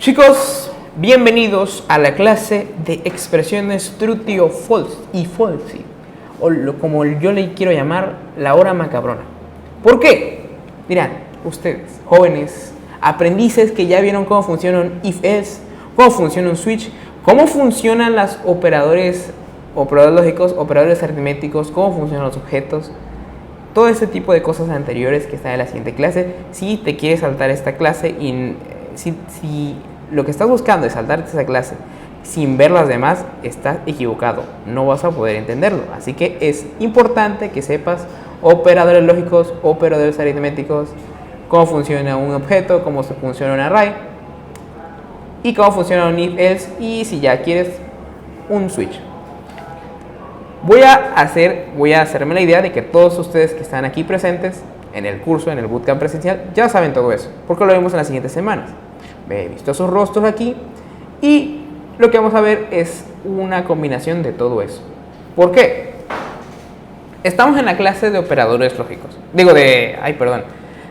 Chicos, bienvenidos a la clase de expresiones true o false y false, como yo le quiero llamar, la hora macabrona. ¿Por qué? Dirán ustedes, jóvenes aprendices que ya vieron cómo funciona un if-else, cómo funciona un switch, cómo funcionan los operadores lógicos, operadores aritméticos, cómo funcionan los objetos, todo ese tipo de cosas anteriores que están en la siguiente clase. Si te quieres saltar esta clase y si lo que estás buscando es saltarte esa clase sin ver las demás, estás equivocado, no vas a poder entenderlo. Así que es importante que sepas operadores lógicos, operadores aritméticos, cómo funciona un objeto, cómo funciona un array y cómo funciona un if-else, y si ya quieres un switch. Voy a hacerme la idea de que todos ustedes que están aquí presentes en el curso, en el bootcamp presencial, ya saben todo eso, porque lo vemos en las siguientes semanas. He visto sus rostros aquí y lo que vamos a ver es una combinación de todo eso. ¿Por qué? Estamos en la clase de operadores lógicos.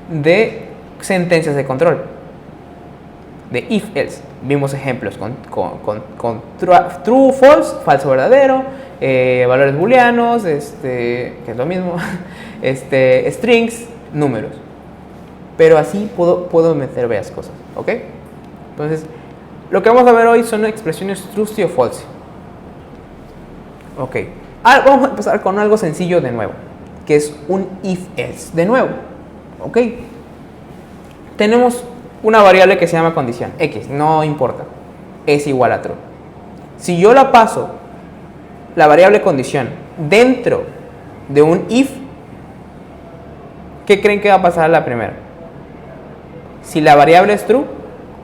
De sentencias de control. De if-else. Vimos ejemplos con true, false, falso, verdadero, valores booleanos, que es lo mismo, strings, números. Pero así puedo meter varias cosas, ¿ok? Entonces, lo que vamos a ver hoy son expresiones true o false. Ok. Vamos a empezar con algo sencillo de nuevo, que es un if-else de nuevo, ¿ok? Tenemos una variable que se llama condición, x, no importa, es igual a true. Si yo la paso, la variable condición, dentro de un if, ¿qué creen que va a pasar a la primera? Si la variable es true,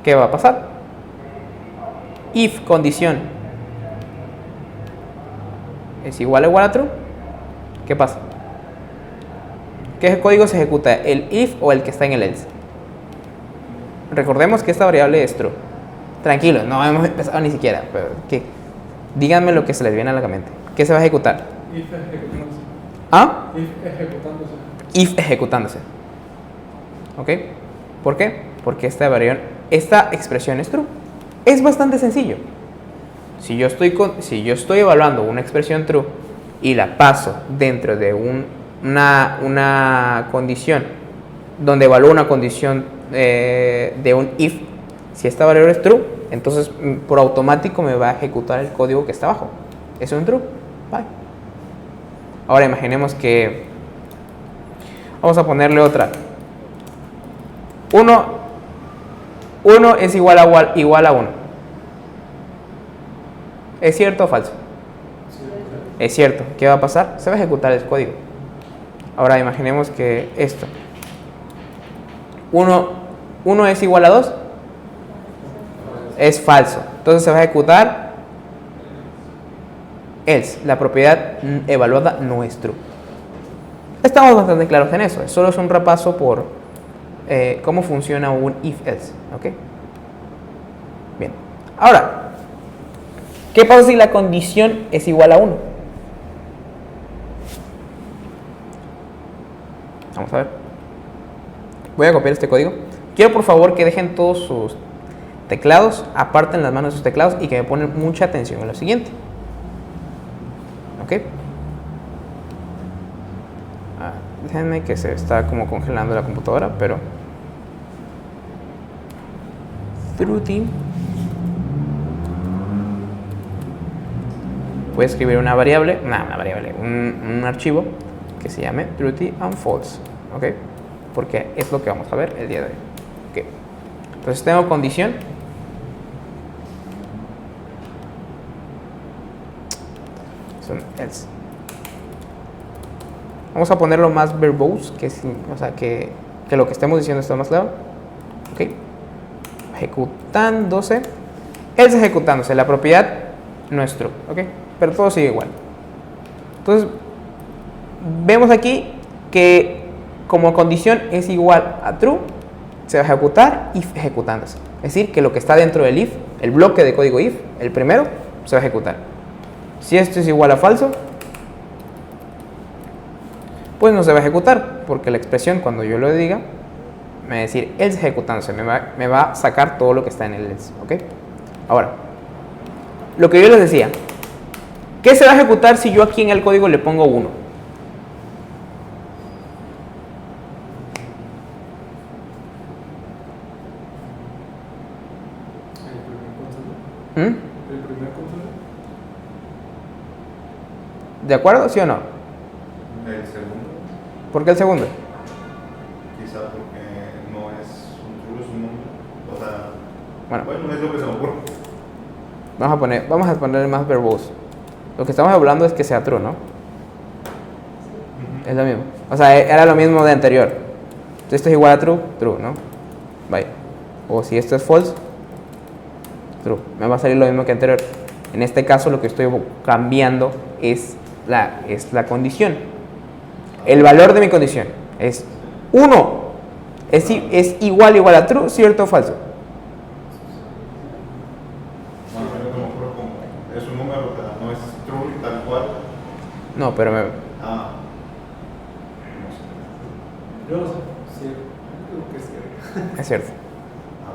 ¿qué va a pasar? If condición es igual a true, ¿qué pasa? ¿Qué código se ejecuta? ¿El if o el que está en el else? Recordemos que esta variable es true. Tranquilos, no hemos empezado ni siquiera. Pero ¿qué? Díganme lo que se les viene a la mente. ¿Qué se va a ejecutar? If ejecutándose. ¿Ah? If ejecutándose. If ejecutándose. ¿Ok? ¿Por qué? Porque esta expresión es true. Es bastante sencillo. Si yo estoy evaluando una expresión true y la paso dentro de una condición donde evalúo una condición de un if, si esta variable es true, entonces por automático me va a ejecutar el código que está abajo. ¿Es un true? Bye. Ahora imaginemos que vamos a ponerle otra. 1 es igual a 1. ¿Es cierto o falso? Sí. Es cierto. ¿Qué va a pasar? Se va a ejecutar el código. Ahora imaginemos que esto. 1 es igual a 2. Es falso. Entonces se va a ejecutar else. La propiedad evaluada no es true. Estamos bastante claros en eso. Solo es un repaso por cómo funciona un if-else. ¿Ok? Bien. Ahora, ¿qué pasa si la condición es igual a 1? Vamos a ver. Voy a copiar este código. Quiero por favor que dejen todos sus teclados, aparten las manos de sus teclados y que me ponen mucha atención en lo siguiente. ¿Ok? Déjenme que se está como congelando la computadora, pero... Fruity. Voy a escribir un archivo que se llame true and false, ¿ok? Porque es lo que vamos a ver el día de hoy. ¿Okay? Entonces tengo condición. Son else. Vamos a ponerlo más verbose, que lo que estemos diciendo está más claro. ¿Ok? Ejecutándose. Else ejecutándose. La propiedad no es true, ¿ok? Pero todo sigue igual. Entonces, vemos aquí que como condición es igual a true, se va a ejecutar if ejecutándose. Es decir, que lo que está dentro del if, el bloque de código if, el primero, se va a ejecutar. Si esto es igual a falso, pues no se va a ejecutar, porque la expresión cuando yo lo diga me va a decir else ejecutándose, me va a sacar todo lo que está en el else, ¿ok? Ahora, lo que yo les decía, ¿qué se va a ejecutar si yo aquí en el código le pongo 1? ¿Mm? El primer control. ¿De acuerdo? ¿Sí o no? El segundo, ¿Por qué el segundo? quizá porque no es un true, es un número. O sea, Bueno, bueno, es lo que se me ocurre. vamos a poner más verboso. Lo que estamos hablando es que sea true, ¿no? Es lo mismo. O sea, era lo mismo de anterior. Si esto es igual a true, true, ¿no? Vaya. O si esto es false, true. Me va a salir lo mismo que anterior. En este caso lo que estoy cambiando es la condición. El valor de mi condición es 1. Es igual a true, ¿cierto o falso? Bueno, yo me ocurre como es un número, o sea, no es true tal cual. No, pero Ah, no sé. Yo no sé. Sí. Creo que sí. es cierto. A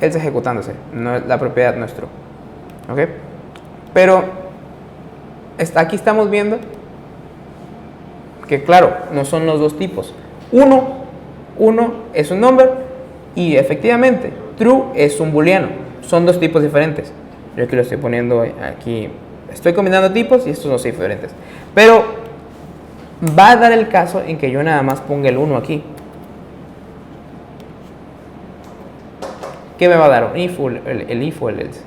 ver. Else ejecutándose, la propiedad no es true. ¿Ok? Pero aquí estamos viendo que, claro, no son los dos tipos. Uno es un number y efectivamente true es un booleano. Son dos tipos diferentes. Yo aquí lo estoy poniendo aquí. Estoy combinando tipos y estos no son diferentes. Pero va a dar el caso en que yo nada más ponga el 1 aquí. ¿Qué me va a dar? ¿Un if o el if o el else?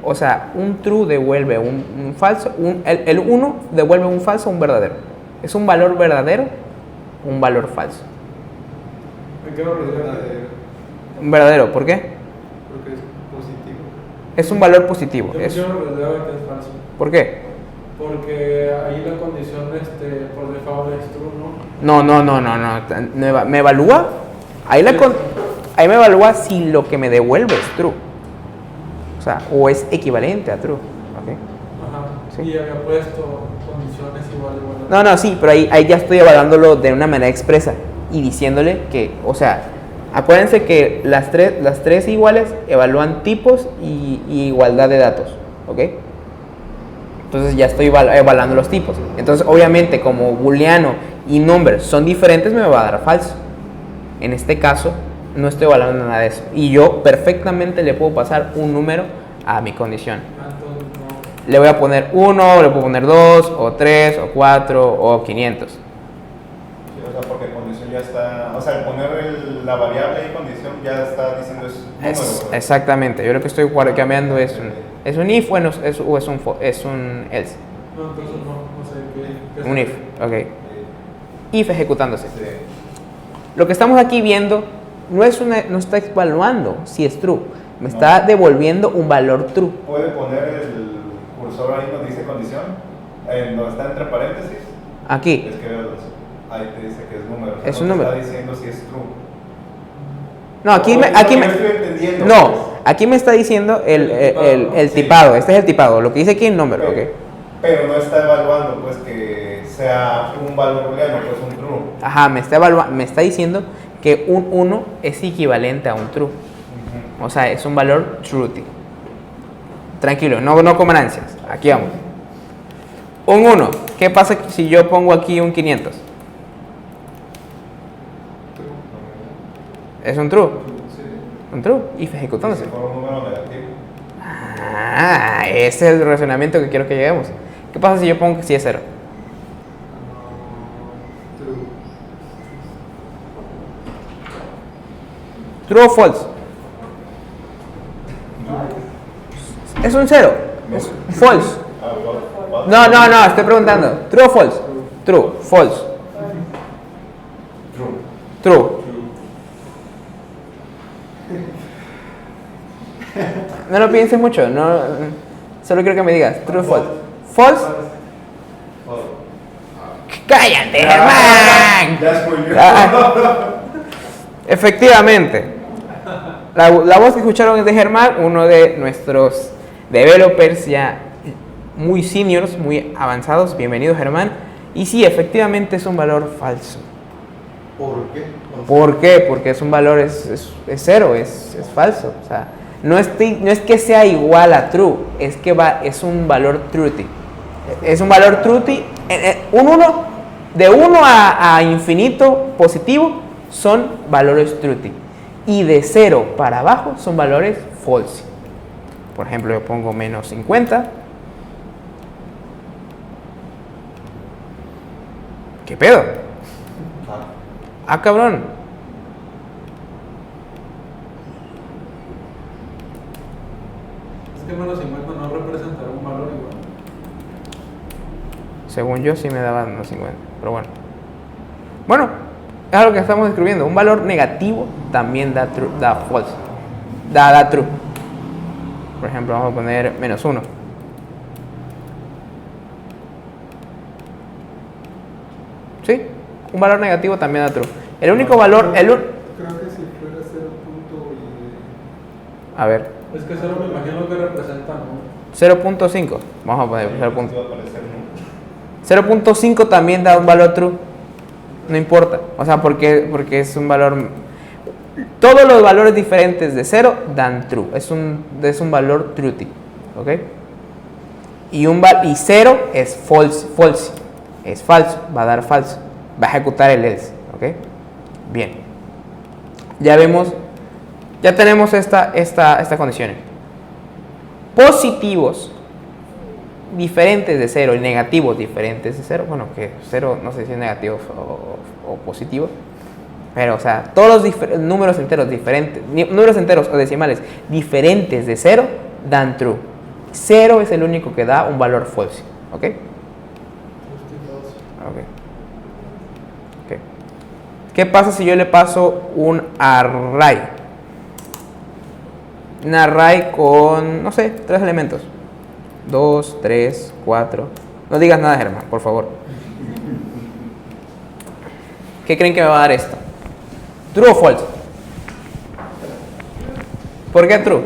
O sea, un true devuelve un falso, el 1 devuelve un falso o un verdadero. ¿Es un valor verdadero o un valor falso? Me quedo verdadero. Un verdadero, ¿por qué? Porque es positivo. Es un valor positivo. Yo Es, prefiero verdadero que es falso. ¿por qué? Porque ahí la condición por default es true, ¿no? No. Me evalúa. Ahí me evalúa si lo que me devuelve es true. O sea, o es equivalente a true. ¿Ok? Ajá. Sí. Y había puesto condiciones igual. No, sí, pero ahí ya estoy evaluándolo de una manera expresa y diciéndole que, o sea, acuérdense que las tres iguales evalúan tipos y igualdad de datos, ¿ok? Entonces ya estoy evaluando los tipos. Entonces, obviamente, como booleano y number son diferentes, me va a dar falso. En este caso, no estoy evaluando nada de eso. Y yo perfectamente le puedo pasar un número a mi condición. Entonces, no. Le voy a poner 1, le puedo poner 2, o 3, o 4, o 500. Sí, o sea, porque condición ya está. O sea, al poner la variable y condición ya está diciendo es número. Exactamente. Yo lo que estoy cambiando es un if o es un else. No, entonces no sé qué. Un if, ok. If ejecutándose. Sí. Lo que estamos aquí viendo no está evaluando si es true. Me está devolviendo un valor true. Puede poner el cursor ahí donde dice condición, donde está entre paréntesis. Aquí. Escribe ahí te dice que es número. O sea, Es un no te número. está diciendo si es true. No, aquí me estoy entendiendo. no, aquí me está diciendo el Sí. tipado. Este es el tipado. Lo que dice aquí es número, ok. Pero no está evaluando pues que sea un valor booleano, pues un true. Ajá, me está diciendo que un 1 es equivalente a un true. O sea, es un valor truthy. Tranquilo, no coman ansias. Aquí vamos. Un 1. ¿Qué pasa si yo pongo aquí un 500? Es un true. Sí. Un true. If ejecutándose. Si fuera un número negativo. Ah, ese es el razonamiento que quiero que lleguemos. ¿Qué pasa si yo pongo que sí es 0? True. ¿True o false? Es un 0. Es false. No, estoy preguntando. ¿True o false? True, false. True. No lo pienses mucho, solo quiero que me digas. True o false. False. ¡Cállate, Germán! Ya spoileó. Efectivamente. La voz que escucharon es de Germán, uno de nuestros developers ya muy seniors, muy avanzados. Bienvenido, Germán. Y sí, efectivamente es un valor falso. ¿Por qué? ¿Por qué? Porque es un valor, es cero, es falso. O sea, no es que sea igual a true, es que es un valor truthy. Es un valor truthy. De 1 a infinito positivo son valores truthy. Y de 0 para abajo son valores false. Por ejemplo, yo pongo menos 50. ¿Qué pedo? Ah, cabrón. Es que menos 50 no representará un valor igual. Según yo sí me daban menos 50, pero bueno. Bueno, es algo que estamos describiendo. Un valor negativo también da false. Da true. Por ejemplo, vamos a poner menos 1. ¿Sí? Un valor negativo también da true. El único valor... Creo que si fuera 0 punto y... A ver. Es que 0 me imagino que representa, ¿no? 0.5. Vamos a poner 0.5 también da un valor true. No importa. O sea, porque es un valor... Todos los valores diferentes de 0 dan true. Es un valor truthy. ¿Ok? Y 0 es false. Es falso. Va a dar falso. Va a ejecutar el else. ¿Ok? Bien. Ya vemos. Ya tenemos esta condición. Positivos diferentes de 0 y negativos diferentes de 0. Bueno, que 0 no sé si es negativo o positivo. Pero, o sea, todos los números enteros diferentes, números enteros o decimales diferentes de 0 dan true. 0 es el único que da un valor false. ¿Ok? Ok. ¿Qué pasa si yo le paso un array? Un array con, no sé, 3 elementos. 2, 3, 4. No digas nada, Germán, por favor. ¿Qué creen que me va a dar esto? ¿True o false? ¿Por qué true?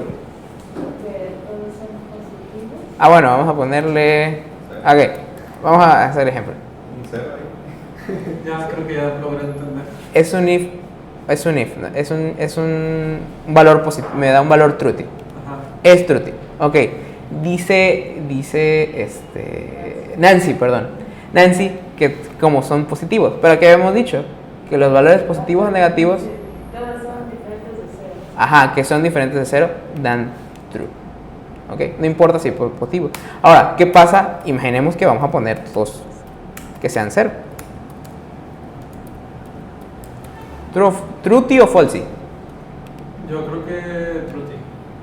Ah, bueno, vamos a ponerle... Ok, vamos a hacer ejemplo. Ya creo que ya logré entender. Es un valor positivo, me da un valor truthy. Ajá. Es truthy. Ok, dice Nancy, que como son positivos, pero que habíamos dicho que los valores positivos o negativos, ajá, que son diferentes de 0, dan true. Ok, no importa si es positivo. Ahora, ¿qué pasa? Imaginemos que vamos a poner todos que sean 0. ¿Truthy o falsy? Yo creo que truthy.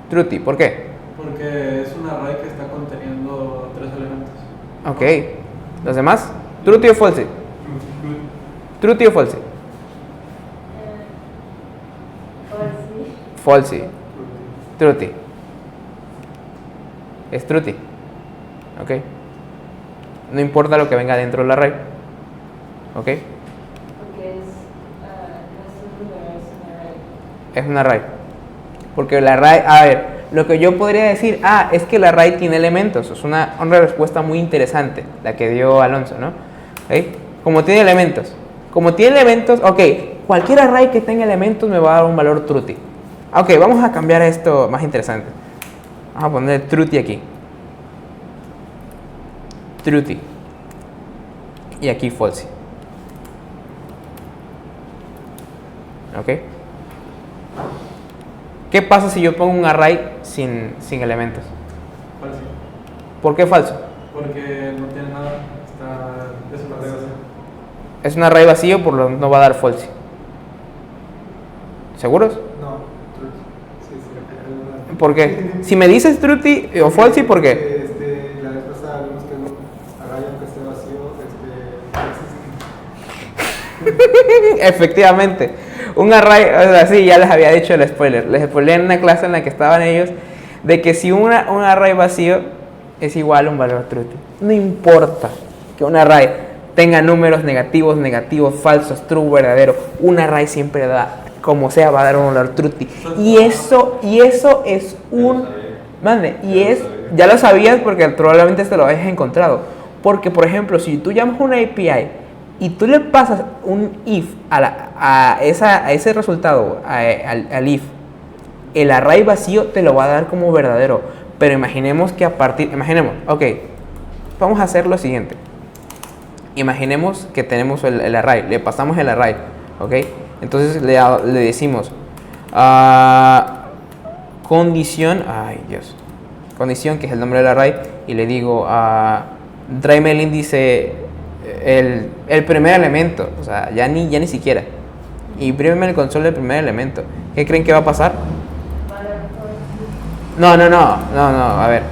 Truthy, ¿por qué? Porque es un array que está conteniendo 3 elementos. Ok, ¿los demás? ¿Truthy o falsy? ¿Truthy o falsy? Falsy. Truthy. Es truthy. Ok. No importa lo que venga dentro del array. Ok. Porque Es un array. Porque el array, a ver, lo que yo podría decir, es que el array tiene elementos. Es una respuesta muy interesante, la que dio Alonso, ¿no? ¿Okay? Como tiene elementos, ok, cualquier array que tenga elementos me va a dar un valor truthy. Ok, vamos a cambiar esto más interesante. Vamos a poner truthy aquí. Truthy. Y aquí falsy. Ok. ¿Qué pasa si yo pongo un array sin elementos? Falso. ¿Por qué falso? Porque no tiene nada. Es un array vacío. Es un array vacío, por lo tanto no va a dar false. ¿Seguros? No, truthy. Sí. ¿Por qué? Si me dices truthy o falsy, ¿por qué? La vez pasada vimos que un array aunque esté vacío, no existe. Efectivamente. Un array, o sea, sí, ya les había dicho el spoiler. Les spoileé en una clase en la que estaban ellos de que si un array vacío es igual a un valor truthy. No importa que un array tenga números negativos, falsos, true, verdadero. Un array siempre da, como sea, va a dar un valor truthy. Y eso es un... Mande, ya lo sabías porque probablemente te lo hayas encontrado. Porque, por ejemplo, si tú llamas a una API y tú le pasas un if a ese resultado, al if, el array vacío te lo va a dar como verdadero. Pero imaginemos que ok, vamos a hacer lo siguiente. Imaginemos que tenemos el array, le pasamos el array, ok. Entonces le decimos condición, condición, que es el nombre del array, y le digo tráeme el índice, el primer elemento, o sea, ya ni siquiera, y imprímeme el console del primer elemento. ¿Qué creen que va a pasar? No, a ver,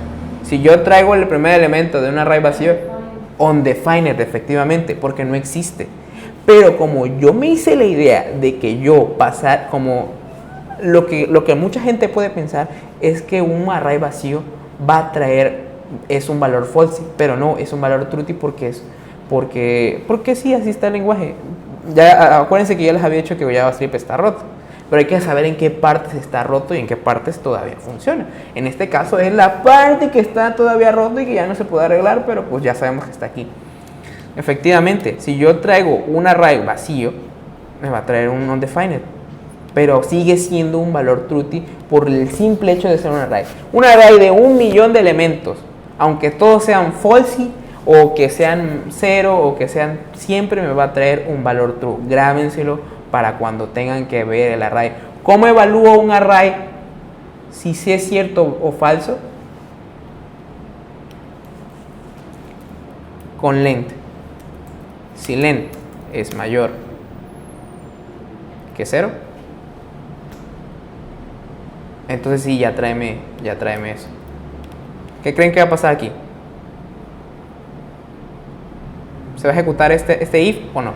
si yo traigo el primer elemento de un array vacío, undefined, efectivamente, porque no existe. Pero como yo me hice la idea de que yo pasar, como lo que mucha gente puede pensar es que un array vacío va a traer, es un valor false, pero no, es un valor truthy porque sí, así está el lenguaje. Ya acuérdense que ya les había dicho que JavaScript está roto, pero hay que saber en qué partes está roto y en qué partes todavía funciona. En este caso es la parte que está todavía roto y que ya no se puede arreglar, pero pues ya sabemos que está aquí. Efectivamente, si yo traigo un array vacío, me va a traer un undefined, pero sigue siendo un valor truthy por el simple hecho de ser un array. Un array de 1.000.000 de elementos, aunque todos sean false o que sean 0 o que sean, siempre me va a traer un valor true. Grábenselo para cuando tengan que ver el array. ¿Cómo evalúo un array si es cierto o falso? Con length. Si length es mayor que 0, entonces sí, ya tráeme eso. ¿Qué creen que va a pasar aquí? ¿Se va a ejecutar este if o no?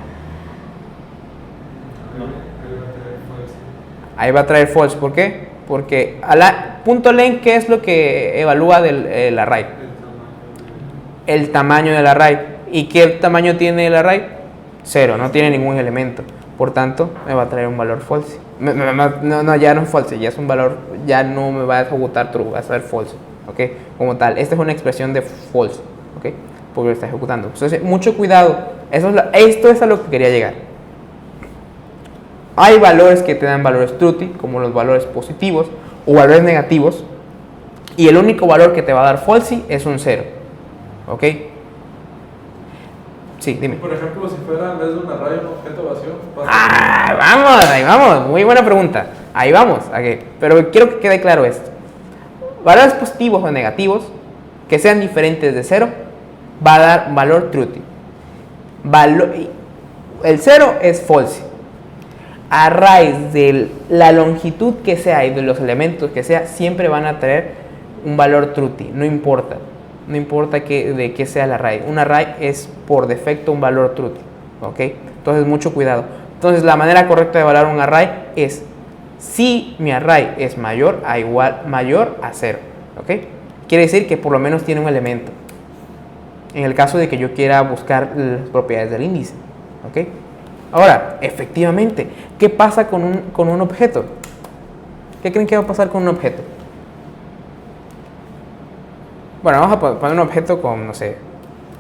Ahí va a traer false. ¿Por qué? Porque punto length, ¿qué es lo que evalúa del array? El tamaño del array. ¿Y qué tamaño tiene el array? 0, no tiene ningún elemento. Por tanto, me va a traer un valor false. No, ya no es false, ya es un valor, ya no me va a ejecutar true, va a ser false. ¿Ok? Como tal, esta es una expresión de false. ¿Ok? Porque lo está ejecutando. Entonces, mucho cuidado. Esto es a lo que quería llegar. Hay valores que te dan valores truthy, como los valores positivos o valores negativos, y el único valor que te va a dar false es un 0. ¿Ok? Sí, dime. Por ejemplo, si fuera en vez de un array un objeto vacío. Vamos, ahí vamos. Muy buena pregunta. Ahí vamos. Okay. Pero quiero que quede claro esto. Valores positivos o negativos que sean diferentes de 0 va a dar valor truthy. El 0 es false. A raíz de la longitud que sea y de los elementos que sea, siempre van a traer un valor truthy. No importa de qué sea el array. Un array es por defecto un valor truthy. ¿Ok? Entonces, mucho cuidado. Entonces, la manera correcta de evaluar un array es si mi array es mayor a 0. ¿Ok? Quiere decir que por lo menos tiene un elemento. En el caso de que yo quiera buscar las propiedades del índice. ¿Ok? Ahora, efectivamente, ¿qué pasa con un objeto? ¿Qué creen que va a pasar con un objeto? Bueno, vamos a poner un objeto con, no sé.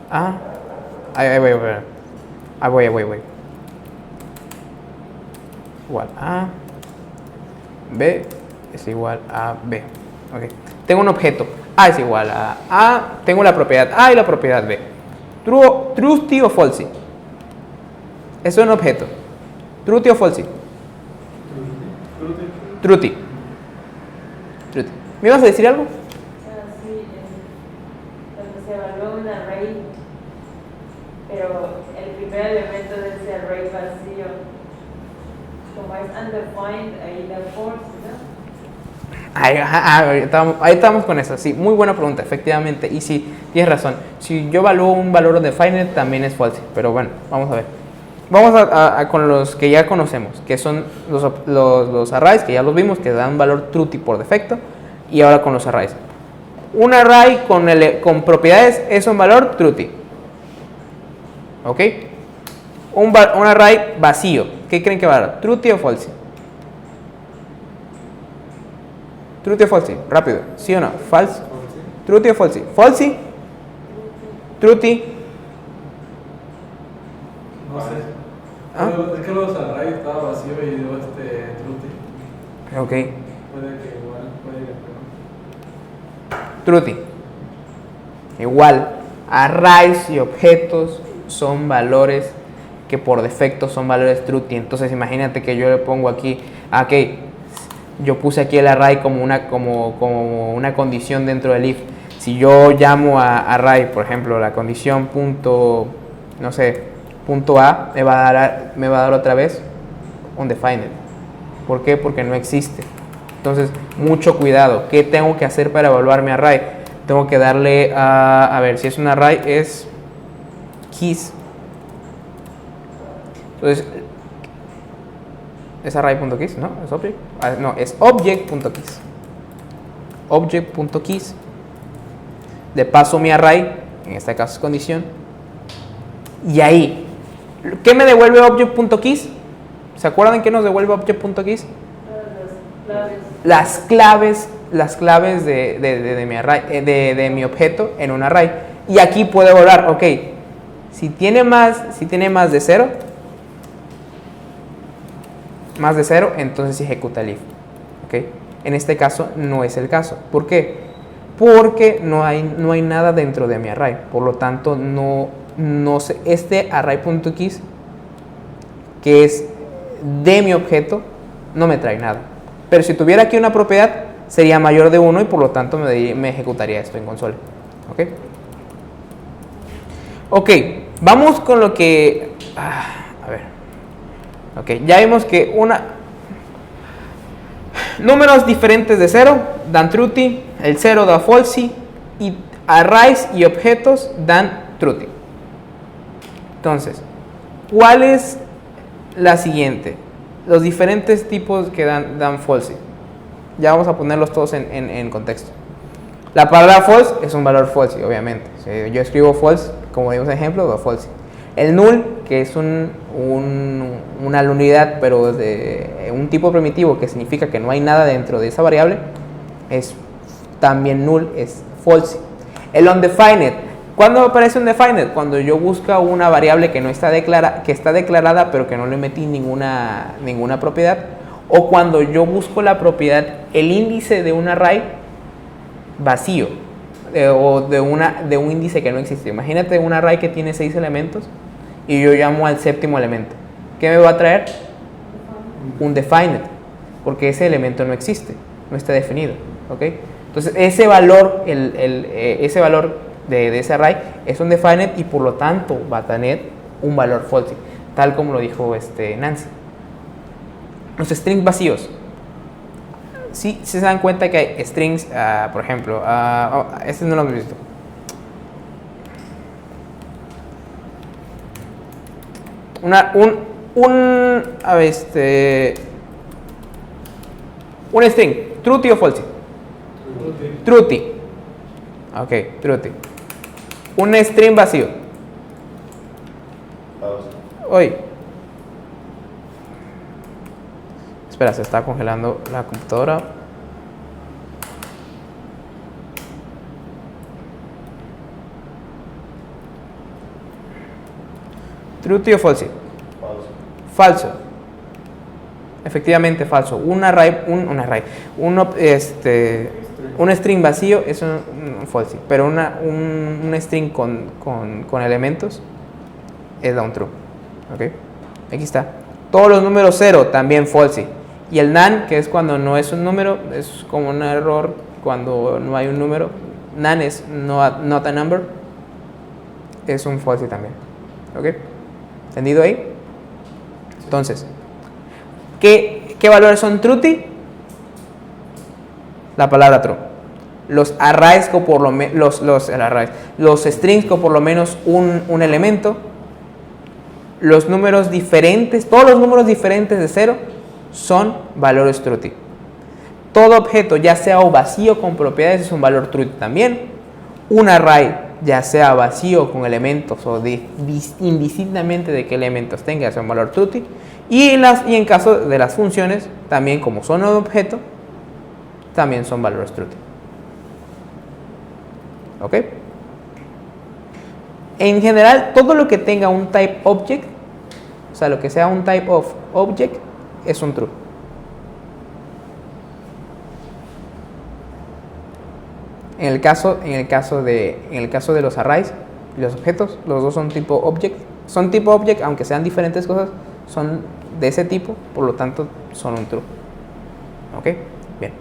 Ahí voy. Igual a B es igual a B. Ok. Tengo un objeto. A es igual a. Tengo la propiedad A y la propiedad B. Truthy o false. Eso es un objeto. Truthy o false. Truthy. ¿Me ibas a decir algo? Sí, cuando se evalúa un array, pero el primer elemento de ese array vacío, como es undefined, ahí da false, ¿no? Ahí estamos con eso. Sí, muy buena pregunta, efectivamente. Y sí, tienes razón. Si yo evalúo un valor undefined, también es false. Pero bueno, vamos a ver. Vamos con los que ya conocemos, que son los arrays, que ya los vimos, que dan un valor truthy por defecto. Y ahora con los arrays. Un array con propiedades es un valor truthy. ¿Ok? Un array vacío, ¿qué creen que va a dar? ¿Truthy o false? ¿Truthy o false? Rápido, ¿sí o no? ¿False? ¿Truthy o false? ¿False? ¿Truthy? ¿Ah? Es que los arrays estaba vacío y dio truty. Ok. Puede que igual, puede que no. Truty. Igual, arrays y objetos son valores que por defecto son valores truty. Entonces imagínate que yo le pongo aquí, ok, yo puse aquí el array como una condición dentro del if. Si yo llamo a array, por ejemplo, la condición punto, no sé, punto A, me va a dar otra vez undefined. ¿Por qué? Porque no existe. Entonces, mucho cuidado. ¿Qué tengo que hacer para evaluar mi array? Tengo que darle a ver, si es un array, es keys. Entonces, es array.keys, ¿no? Es object. No, es object.keys. Object.keys. Le paso mi array, en este caso es condición. Y ahí, ¿qué me devuelve object.keys? ¿Se acuerdan qué nos devuelve object.keys? Las claves de mi array, de mi objeto en un array. Y aquí puedo evaluar, ok, si tiene más de 0, entonces ejecuta el if. ¿Okay? En este caso no es el caso. ¿Por qué? Porque no hay nada dentro de mi array. Por lo tanto, no sé, este array.keys, que es de mi objeto, no me trae nada. Pero si tuviera aquí una propiedad, sería mayor de 1 y por lo tanto me ejecutaría esto en consola. ¿Ok? Ok, vamos con lo que... a ver. Ok, ya vimos que números diferentes de 0 dan truty, el 0 da falsy y arrays y objetos dan truty. Entonces, ¿cuál es la siguiente? Los diferentes tipos que dan falsy. Ya vamos a ponerlos todos en contexto. La palabra false es un valor falsy, obviamente. Si yo escribo false, como vimos en ejemplo, da falsy. El null, que es una unidad, pero de un tipo primitivo, que significa que no hay nada dentro de esa variable, es también null, es falsy. El undefined, ¿cuándo aparece undefined? Cuando yo busco una variable que no está que está declarada, pero que no le metí ninguna propiedad, o cuando yo busco la propiedad, el índice de un array vacío, o de un índice que no existe. Imagínate un array que tiene 6 elementos y yo llamo al séptimo elemento. ¿Qué me va a traer? Undefined, porque ese elemento no existe, no está definido. ¿Okay? Entonces ese valor, ese valor de ese array es undefined y por lo tanto va a tener un valor falsy, tal como lo dijo Nancy. Los strings vacíos. Sí, se dan cuenta que hay strings, por ejemplo, este no lo hemos visto. Un string, truty o falsy. Truty. Ok, truty. Un string vacío. Hoy. Espera, se está congelando la computadora. ¿Truty o falsy? Falso. Efectivamente falso. Un string vacío es un falsy, pero un string con elementos es un true. ¿Okay? Aquí está. Todos los números 0 también falsy. Y el nan, que es cuando no es un número, es como un error cuando no hay un número. Nan es not a number, es un falsy también. ¿Ok? ¿Entendido ahí? Entonces, ¿qué valores son truty? La palabra true. Los arrays con por lo menos los strings con por lo menos un elemento. Los números diferentes, todos los números diferentes de 0 son valores truty. Todo objeto, ya sea o vacío con propiedades, es un valor truty también. Un array, ya sea vacío con elementos o indistintamente de qué elementos tenga, es un valor truty. Y en caso de las funciones, también como son un objeto, también son valores truty. ¿Ok? En general, todo lo que tenga un type object o sea, lo que sea un type of object es un true. En el caso de los arrays y los objetos, los dos son tipo object. Son tipo object, aunque sean diferentes cosas, son de ese tipo, por lo tanto son un true. ¿Ok? Bien.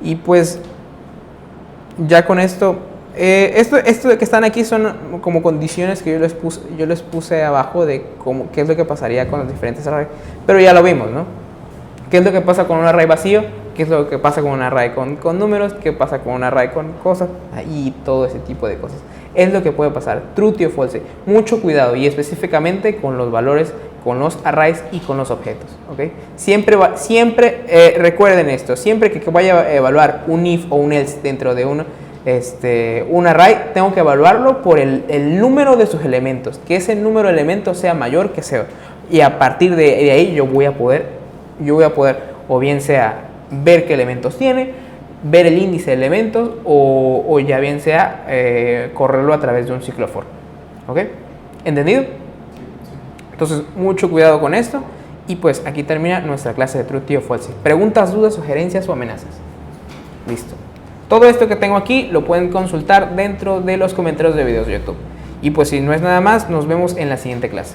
Y pues ya con esto, esto que están aquí son como condiciones que yo les puse abajo de qué es lo que pasaría con los diferentes arrays, pero ya lo vimos, ¿no? ¿Qué es lo que pasa con un array vacío? ¿Qué es lo que pasa con un array con números? ¿Qué pasa con un array con cosas? Y todo ese tipo de cosas. Es lo que puede pasar, true o false. Mucho cuidado, y específicamente con los valores, con los arrays y con los objetos. ¿Okay? Siempre recuerden esto, siempre que vaya a evaluar un if o un else dentro de un array, tengo que evaluarlo por el número de sus elementos, que ese número de elementos sea mayor que cero. Y a partir de ahí yo voy a poder o bien sea ver qué elementos tiene, ver el índice de elementos o ya bien sea correrlo a través de un ciclo for. ¿Ok? ¿Entendido? Entonces, mucho cuidado con esto. Y pues aquí termina nuestra clase de True o False. Preguntas, dudas, sugerencias o amenazas. Listo. Todo esto que tengo aquí lo pueden consultar dentro de los comentarios de videos de YouTube. Y pues si no es nada más, nos vemos en la siguiente clase.